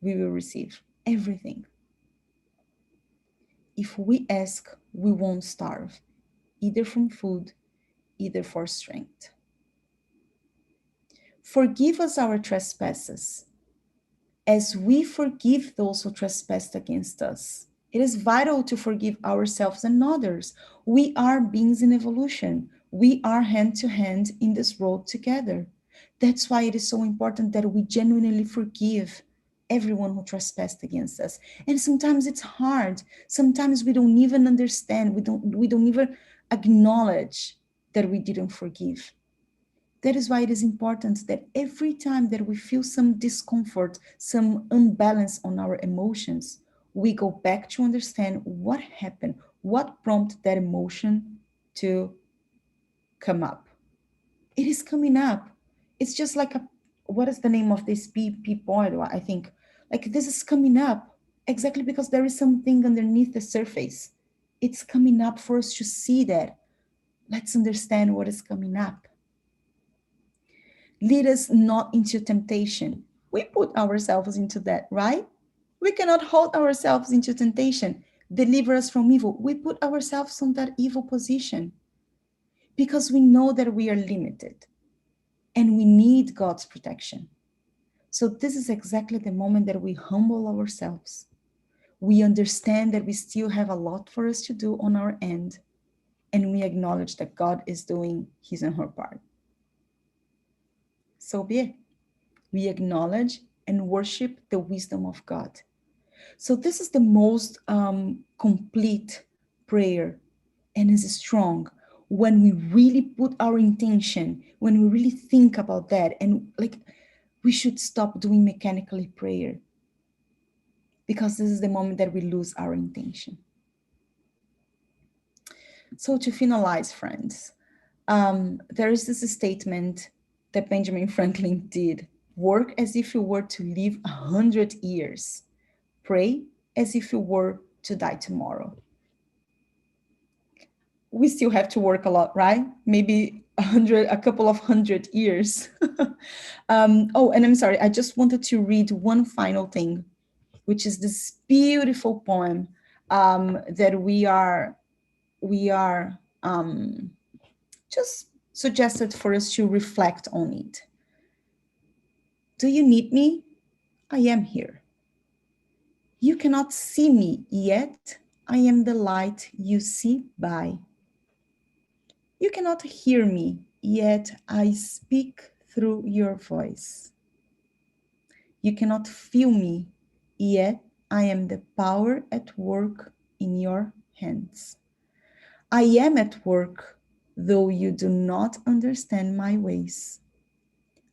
we will receive. Everything. If we ask, we won't starve, either from food, either for strength. Forgive us our trespasses, as we forgive those who trespass against us. It is vital to forgive ourselves and others. We are beings in evolution. We are hand to hand in this road together. That's why it is so important that we genuinely forgive everyone who trespassed against us. And sometimes it's hard. Sometimes we don't even understand. We don't even acknowledge that we didn't forgive. That is why it is important that every time that we feel some discomfort, some unbalance on our emotions, we go back to understand what happened, what prompted that emotion to come up. It is coming up. It's just like what is the name of this point? I think like this is coming up exactly because there is something underneath the surface. It's coming up for us to see that. Let's understand what is coming up. Lead us not into temptation. We put ourselves into that, right? We cannot hold ourselves into temptation. Deliver us from evil. We put ourselves on that evil position because we know that we are limited and we need God's protection. So this is exactly the moment that we humble ourselves. We understand that we still have a lot for us to do on our end, and we acknowledge that God is doing his and her part. So be it. We acknowledge and worship the wisdom of God. So this is the most complete prayer, and is strong when we really put our intention, when we really think about that, and like we should stop doing mechanically prayer, because this is the moment that we lose our intention. So to finalize, friends, there is this statement that Benjamin Franklin did: work as if you were to live 100 years. Pray as if you were to die tomorrow. We still have to work a lot, right? Maybe a couple of 100 years. Oh, and I'm sorry, I just wanted to read one final thing, which is this beautiful poem that we are just suggested for us to reflect on it. Do you need me? I am here. You cannot see me, yet I am the light you see by. You cannot hear me, yet I speak through your voice. You cannot feel me, yet I am the power at work in your hands. I am at work, though you do not understand my ways.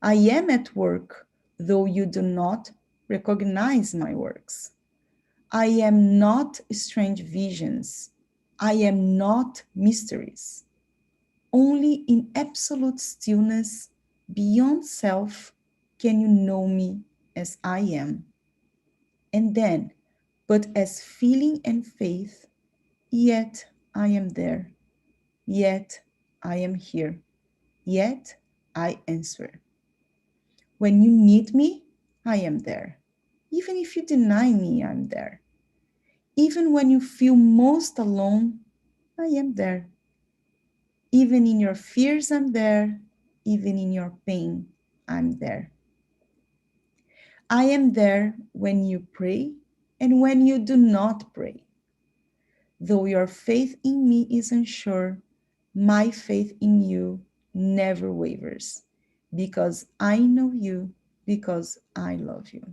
I am at work, though you do not recognize my works. I am not strange visions. I am not mysteries. Only in absolute stillness, beyond self, can you know me as I am. And then, but as feeling and faith, yet I am there. yet I am here, yet I answer. When you need me, I am there. Even if you deny me, I'm there. Even when you feel most alone, I am there. Even in your fears, I'm there. Even in your pain, I'm there. I am there when you pray and when you do not pray. Though your faith in me is unsure, my faith in you never wavers, because I know you, because I love you.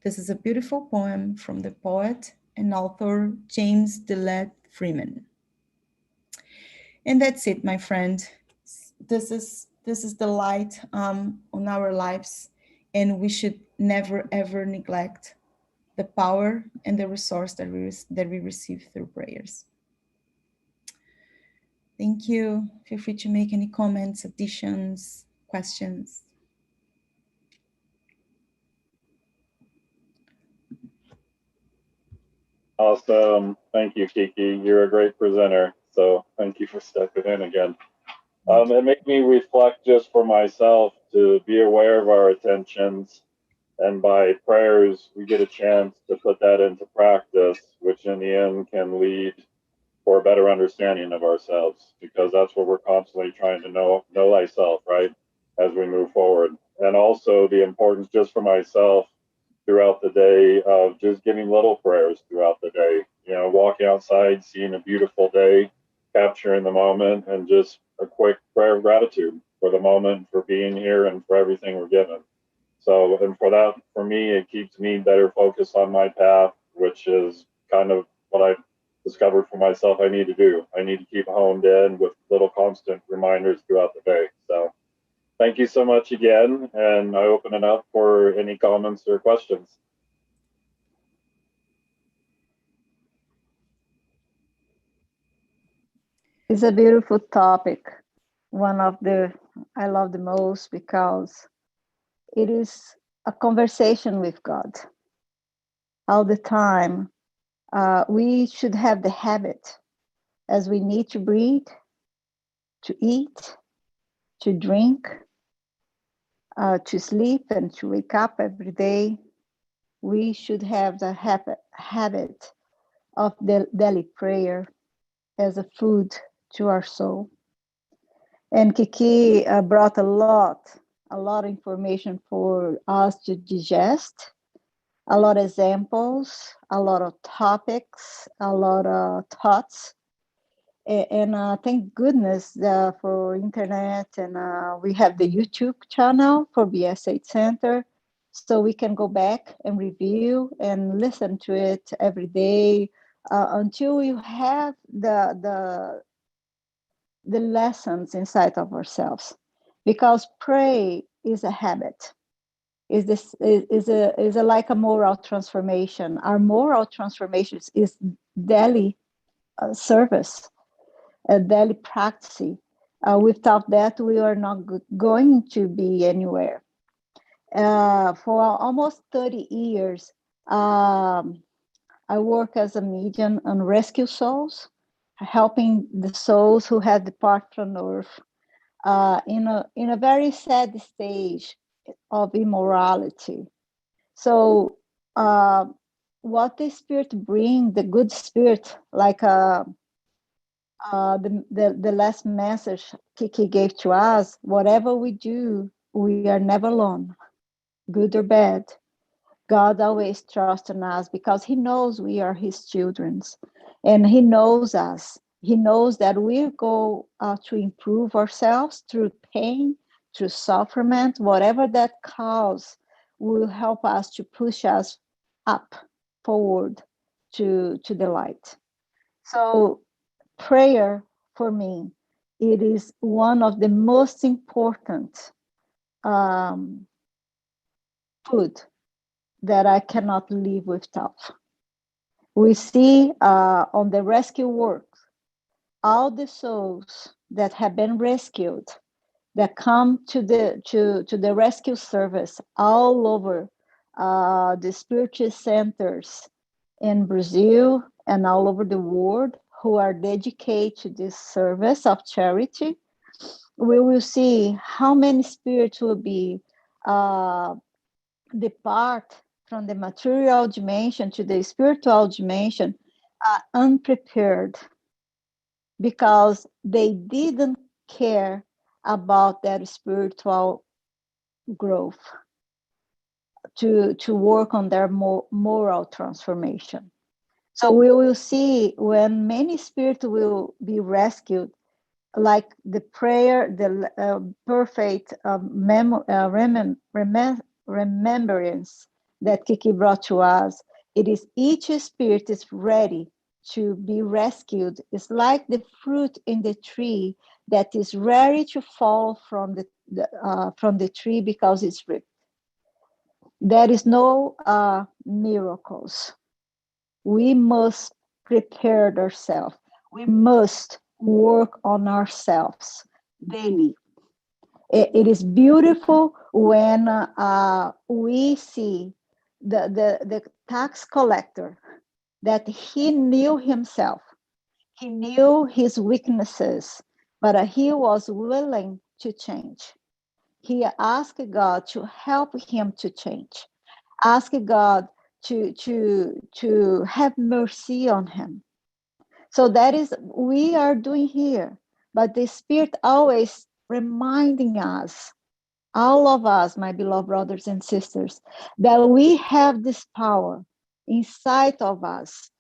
This is a beautiful poem from the poet and author James Dillett Freeman. And that's it, my friend. This is the light on our lives, and we should never ever neglect the power and the resource that we receive through prayers. Thank you. Feel free to make any comments, additions, questions. Awesome. Thank you, Kiki. You're a great presenter. So thank you for stepping in again. It made me reflect just for myself to be aware of our attentions. And by prayers, we get a chance to put that into practice, which in the end can lead for a better understanding of ourselves, because that's what we're constantly trying to know thyself, right? As we move forward. And also the importance just for myself throughout the day of just giving little prayers throughout the day, walking outside, seeing a beautiful day, capturing the moment, and just a quick prayer of gratitude for the moment, for being here, and for everything we're given. So, and for that, for me, it keeps me better focused on my path, which is kind of what I've discovered for myself I need to do. I need to keep honed in with little constant reminders throughout the day. So, thank you so much again, and I open it up for any comments or questions. It's a beautiful topic. One of the I love the most because it is a conversation with God all the time. We should have the habit, as we need to breathe, to eat, to drink, to sleep, and to wake up every day. We should have the habit of the daily prayer as a food to our soul. And Kiki brought a lot of information for us to digest, a lot of examples, a lot of topics, a lot of thoughts. And thank goodness for internet, and we have the YouTube channel for BS8 Center, so we can go back and review and listen to it every day until you have the lessons inside of ourselves, because pray is a habit, is a like a moral transformation. Our moral transformation is daily service, a daily practice. Without that, we are not going to be anywhere. For almost 30 years, I work as a medium on rescue souls, helping the souls who had departed from earth in a very sad stage of immorality. So, what the Spirit brings, the good Spirit, like the last message Kiki gave to us, whatever we do, we are never alone, good or bad. God always trusts in us because He knows we are His children, and He knows us. He knows that we go to improve ourselves through pain, through suffering, whatever that cause will help us to push us up, forward to the light. So prayer for me, it is one of the most important food that I cannot live without. We see on the rescue work, all the souls that have been rescued, that come to the rescue service all over the spiritual centers in Brazil and all over the world, who are dedicated to this service of charity, we will see how many spirits will be depart from the material dimension to the spiritual dimension unprepared, because they didn't care about their spiritual growth, to work on their moral transformation. So we will see when many spirits will be rescued, like the prayer, the perfect remembrance that Kiki brought to us. It is each spirit is ready to be rescued. It's like the fruit in the tree that is ready to fall from the tree because it's ripped. There is no miracles. We must prepare ourselves. We must work on ourselves daily. It is beautiful when we see the tax collector, that he knew himself. He knew his weaknesses, but he was willing to change. He asked God to help him to change. Ask God to have mercy on him. So that is we are doing here. But the Spirit always reminding us, all of us, my beloved brothers and sisters, that we have this power inside of us.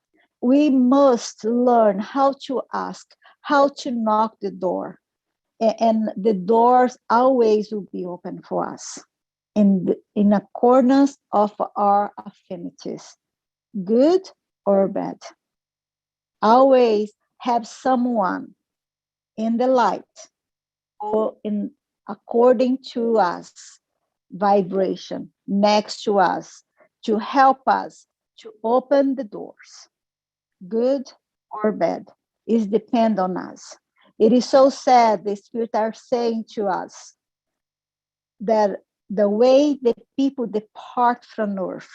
We must learn how to ask, how to knock the door. And the doors always will be open for us in accordance of our affinities, good or bad. Always have someone in the light or in according to us vibration next to us to help us to open the doors, good or bad. It depends on us. It is so sad the Spirit are saying to us that the way that people depart from earth,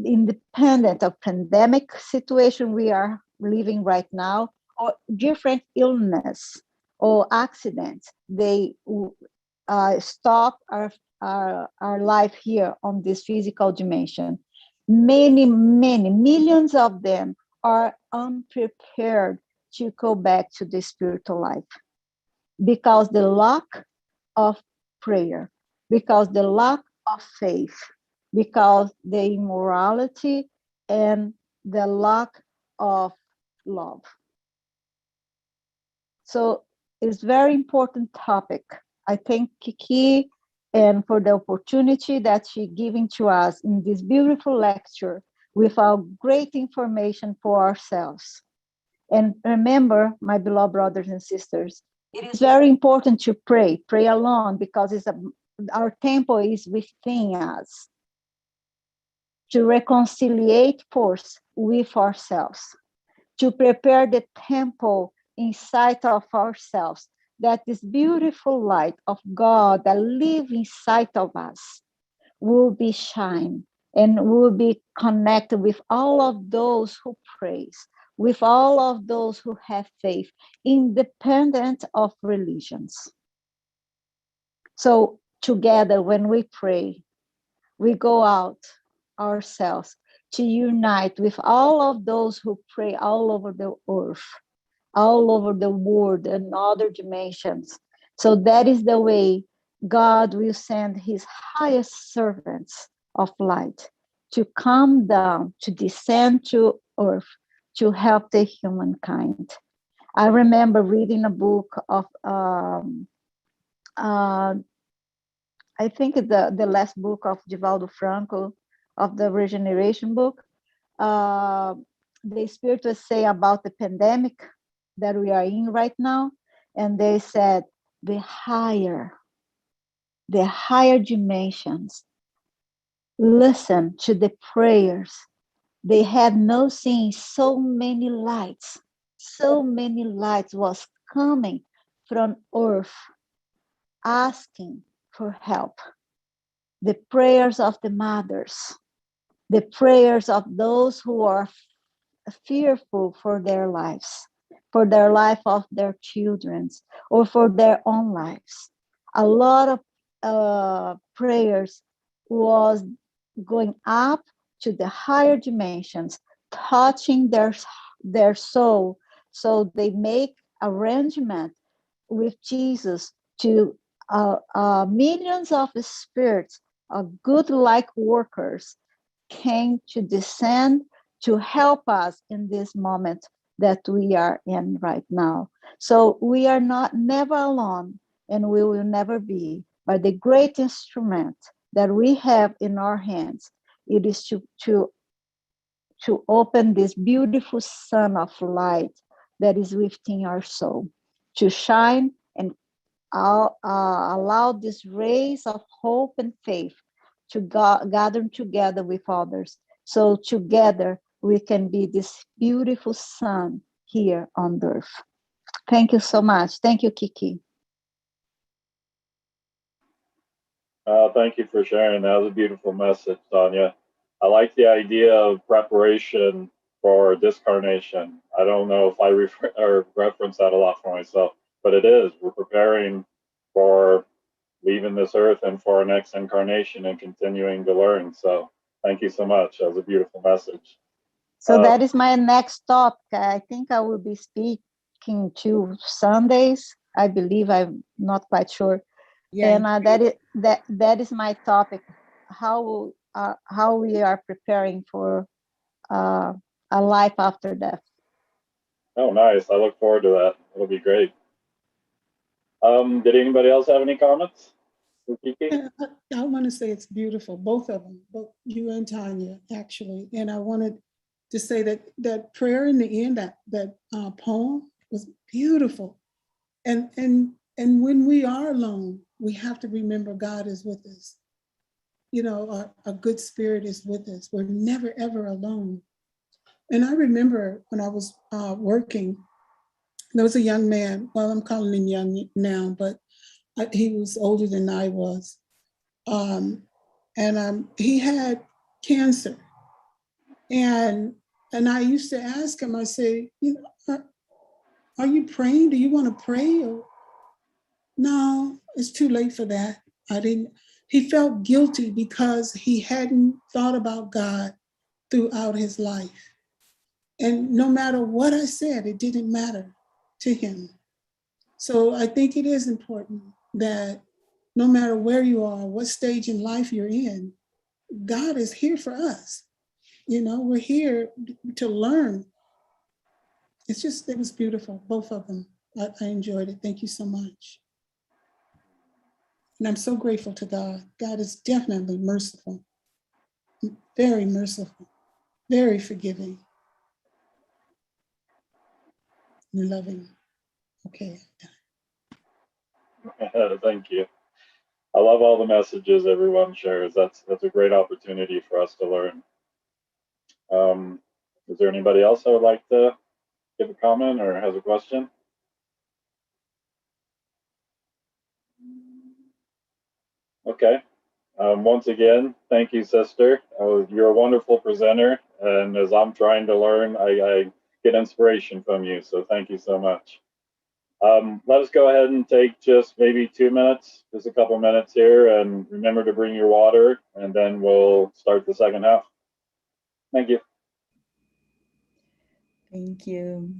independent of pandemic situation we are living right now, or different illness or accidents, they stop our life here on this physical dimension. Many millions of them are unprepared to go back to the spiritual life because the lack of prayer, because the lack of faith, because the immorality and the lack of love. So it's very important topic. I thank Kiki and for the opportunity that she giving to us in this beautiful lecture with our great information for ourselves. And remember, my beloved brothers and sisters, it is very important to pray alone, because our temple is within us, to reconciliate force with ourselves, to prepare the temple inside of ourselves, that this beautiful light of God that lives inside of us will be shine and will be connected with all of those who praise, with all of those who have faith, independent of religions. So together, when we pray, we go out ourselves to unite with all of those who pray all over the earth, all over the world and other dimensions. So that is the way God will send his highest servants of light to come down, to descend to earth, to help the humankind. I remember reading a book of, I think the last book of Divaldo Franco, of the Regeneration book. The Spirit was say about the pandemic that we are in right now, and they said the higher dimensions listen to the prayers. They had no seen so many lights was coming from earth asking for help. The prayers of the mothers, the prayers of those who are fearful for their lives, for their life of their children's, or for their own lives. A lot of prayers was going up to the higher dimensions, touching their soul. So they make arrangement with Jesus to millions of spirits of good like workers came to descend to help us in this moment that we are in right now. So we are not never alone, and we will never be. But the great instrument that we have in our hands, it is to open this beautiful sun of light that is within our soul, to shine and allow these rays of hope and faith to gather together with others. So together we can be this beautiful sun here on earth. Thank you so much. Thank you, Kiki. Thank you for sharing. That was a beautiful message, Tanya. I like the idea of preparation for discarnation. I don't know if I reference that a lot for myself, but it is. We're preparing for leaving this earth and for our next incarnation and continuing to learn. So thank you so much. That was a beautiful message. So that is my next topic. I think I will be speaking to Sundays. I believe, I'm not quite sure. Yeah. And that is my topic. How we are preparing for a life after death. Oh, nice. I look forward to that. It'll be great. Did anybody else have any comments? I want to say it's beautiful, both of them, both you and Tanya, actually. And I wanted to say that prayer in the end, that poem was beautiful. And when we are alone, we have to remember God is with us. You know, a good spirit is with us. We're never, ever alone. And I remember when I was working, there was a young man, well, I'm calling him young now, but he was older than I was. He had cancer. And I used to ask him, I say, you know, are you praying? Do you want to pray? Or, no, it's too late for that. He felt guilty because he hadn't thought about God throughout his life. And no matter what I said, it didn't matter to him. So I think it is important that no matter where you are, what stage in life you're in, God is here for us. You know, we're here to learn. It was beautiful, both of them. I enjoyed it. Thank you so much. And I'm so grateful to God. God is definitely merciful, very merciful, very forgiving, and loving. Okay. Thank you. I love all the messages everyone shares. That's a great opportunity for us to learn. Is there anybody else that would like to give a comment or has a question? Okay. Once again, thank you, sister. You're a wonderful presenter, and as I'm trying to learn, I get inspiration from you. So thank you so much. Let us go ahead and take just maybe 2 minutes, just a couple minutes here, and remember to bring your water, and then we'll start the second half. Thank you. Thank you.